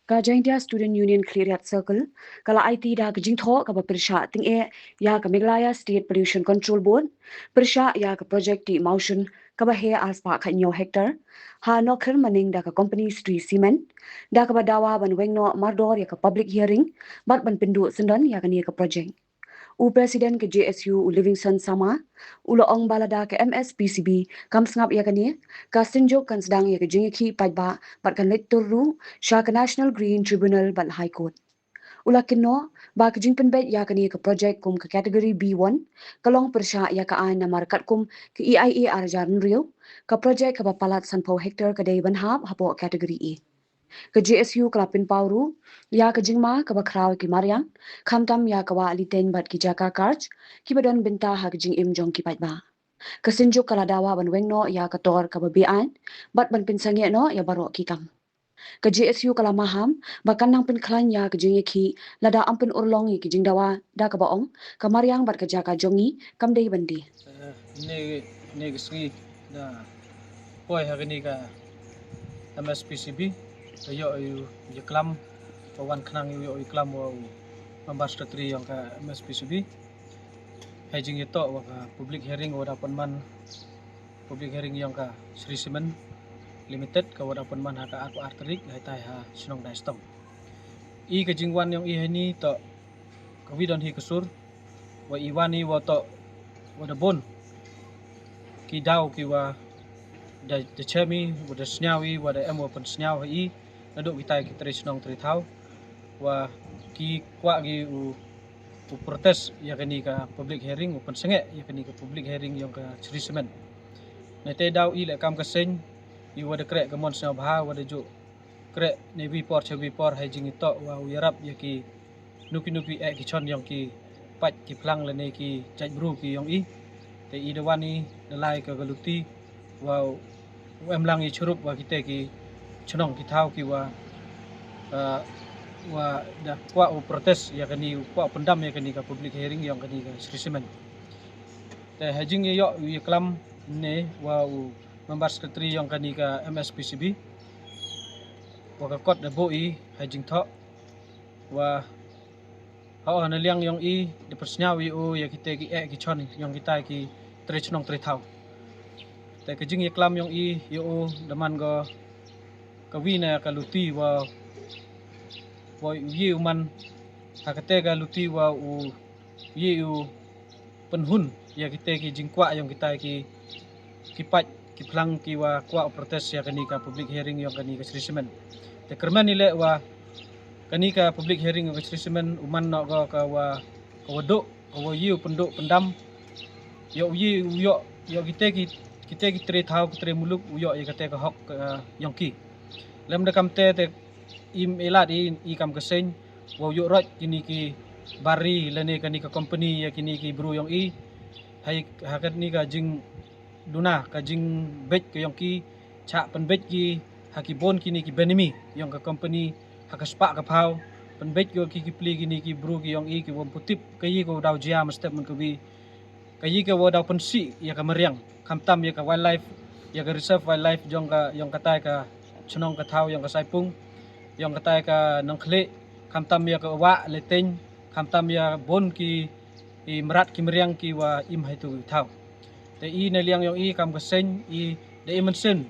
Ka India Student Union Cleariat Circle, kala IT da kajing tho ka persha ting ya ka Meghalaya State Pollution Control Board, persha ya ka project di motion ka he aspa ka nyo hectare, ha no khir maning da ka company Sri Cement, da ka dawa ban wengno mardor ya ka public hearing, bat ban pindu sendan ya ka ni ka project. U Presiden ke JSU U Livingston Sama, U Loong Balada ke MSPCB, kam sngap ya kani, ka sinjok kan sedang ya ke jingiki pajba, bat kan leturu, sya ke National Green Tribunal ban High Court. Ula kinno, ba ke jing penbet ya kani ke project kum ke kategori B1, kalong persya ya ka an na markat kum ke EIA arjaran rio, ka project ka bapalat sanpau hektar ke day ban hap hapo kategori E. Ke JSU kelapin pauru, ya ke jingma ke bakraw ki Mariang, kamtam ya ke wa aliten bat ki jaka karj, ki badon binta ha ke jing im jong ki pat ba. Ke sinjuk kaladawa ban wengno ya ke tor ke babian, bat ban pinsangye no ya barok ki kam. Ke JSU kalamaham, bakan nang pin klan ya ke jing ki, lada ampun urlong ya ki jing dawa, da ke baong, ke Mariang bat ke jaka jongi, kam day bandi. Ini kesri na poi hari ni ka MSPCB yo yo klam pawan kenang yo klam wa membas katri yang ka MSPCB hajing itu wa ka public hearing wa dapat man public hearing yang ka Sri Cement Limited ka wa dapat man ha ka aku arterik hai tai ha sinong dai stong I ka jingwan yang I ni to kawidon hi kesur wa iwani wa to wa da bon ki daw ki wa da chemi wa da snyawi wa da emo pen snyaw hi naduk kita ki tre snong tre thau wa ki kwa gi u protes ya kani ka public hearing u pen senge ya kani ka public hearing yang ka Sri Cement na te daw I le kam ka seng I wa da krek ka mon snyaw bha wa da ju krek ne vi por che vi por hai jing to wa u yarap ya ki nuki ki chon yang ki pat ki plang le ne ki chaj bru ki yang I te I dawani dalai ka galuti wa em lang I churup wa kita ki chunong ki thau ki wa da kwa u protes ya kani kwa pendam ya kani ka public hearing yang kani ka Sri Cement te hajing yo yu klam ne wa u members sekretari yang kani ka MSPCB wa ka kot da bo I hajing tho wa ha na liang yang I de persnyaw u ya kita ki chon yang kita ki tre chunong tre thau te ka jing klam yang I yo daman go kawina ka luti wa ye man hakate ka luti wa u ye u penhun ya kita ki jingkwa yang kita ki pat ki plang ki wa kwa protes ya kani ka public hearing yang kani ka Sri Cement te kerman ile wa kani ka public hearing ka Sri Cement uman no ka wa waduk ka wa ye penduk pendam yo kita ki tre thau ki tre muluk yo ya kate ka hok yang ki lem da kam te im elat I kam keseng wa yo rot kini ki bari lene kani ka company ya kini ki bru yang I hai hakat ni ka jing duna ka jing bet ka yang ki cha pen bet ki hakibon kini ki benemi yang ka company hakaspa ka phau pen bet ki pli kini ki bru ki yang I ki wam putip ka yi ko daw jia mestep men ka bi ka yi ka wa daw pensi ya ka meriang kamtam ya ka wildlife ya ka reserve wildlife jong ka yang katai ka chunong ka thau yang ka saipung yang katai ka nangkhle kamtam ya ka wa leteng kamtam ya bon ki I merat ki meriang ki wa im hai tu thau te I na liang yang I kam ka seng I de imensen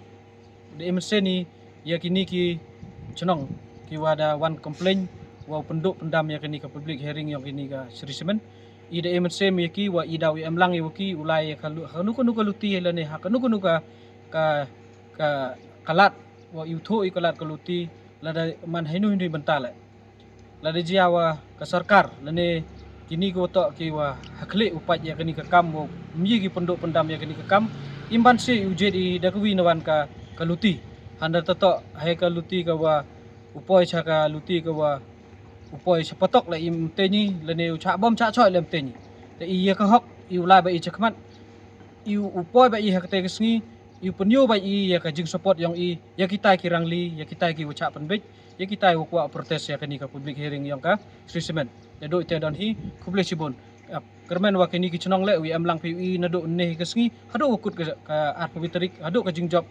I ya kini ki chunong ki wa da one complaint wa penduk pendam ya kini ka public hearing yang kini ka Sri Cement I de imensen ya ki wa I daw em lang ya ki ulai ka nu ka luti la ne ha ka nu ka kalat wa I kalat ka luti la da man hinu bentale la da jiawa ka sarkar la ne kini ko to ki wa hakle upat ya kini ka kam wo mi ki penduk pendam ya kini ka kam imban se ujet I da kwi nawan ka luti handa to hai ka luti ka wa upoi cha ka luti ka wa upoi sepatok la im te ni la ne cha bom cha choi lem te ni te I ya ka hok I ulai ba I chakmat I upoi ba I hakte ka sngi I penyo ba I ya ka jing support yang I ya kita ki rangli ya kita ki ucap penbej ya kita kwa protes ya kani ka public hearing yang ka Sri Cement ya do ite don hi kuble sibon kermen wa kini ki chunong le wi am lang pi I na do ne ka sngi hado ukut ka ar pabiterik hado ka jing job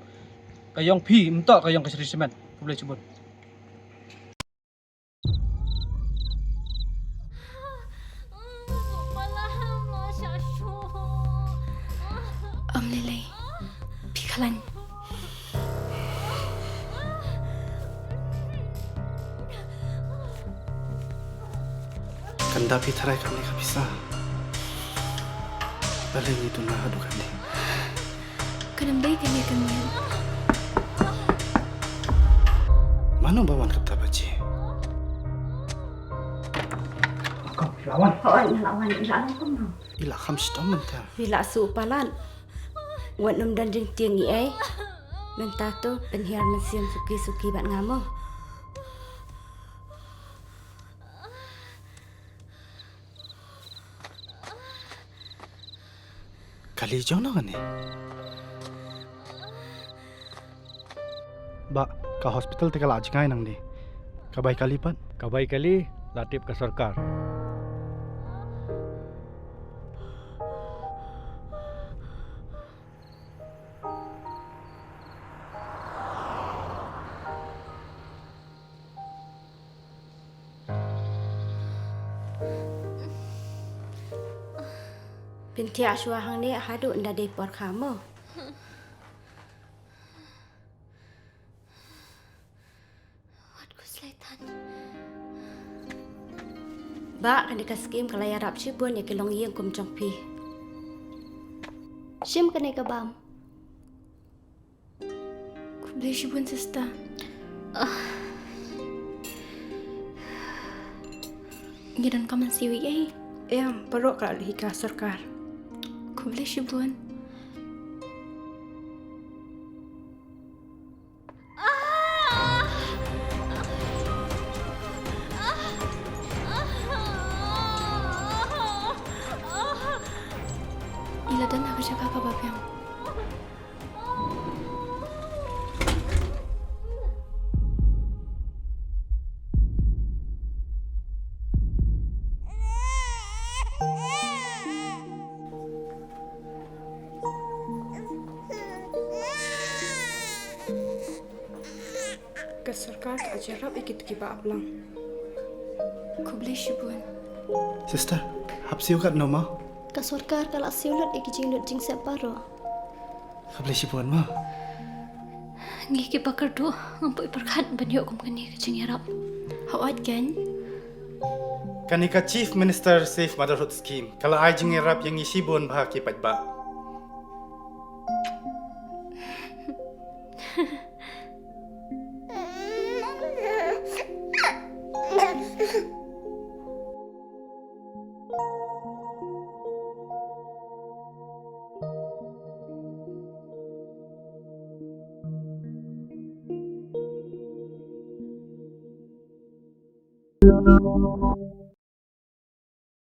ka yang pi mto ka yang ka Sri Cement kuble sibon lelai. Pikalan. Kanda pitharai kami ka bisa. Balik itu na hadu kandi. Kanambay kami kami. Mana bawan kata baci? Lawan ilan ko. Ila kham stom menta. Bila su palan. Wan num dan jeng tiang ni ai. Menta tu penhiar mesin suki-suki bat ngamo. Kali jona kani. Ba, ka hospital te kala ajkai nang ni. Kabai kali pan. Kabai kali latip ke sarkar. Pentia shua hang ni hadu nda de por khamo. Wat ko selaitan. Ba kan dekat skim kalau ya rap cibun ya kelong yang kum jong pi. Shim kanay kabam. Kublay shibun sista. Gidan ka man siwi ay. Yang perlu kalau hika sarkar. Kublay shibun. Ila dan aku jaga kababyang. Ke sarkar ajarap ikit kiba aplang. Kublay shibun. Sister, hapsi ukat no ma. Kasurkar kalau siulat ikijing lut jing separo. Kabli sipuan ma. Ngi ki bakar do ngampoi perkat banyo kum kani kajing yarap. Hawat kan? Kanika Chief Minister Safe Motherhood Scheme. Kalau ai jing rap yang isi bon bah ki ba.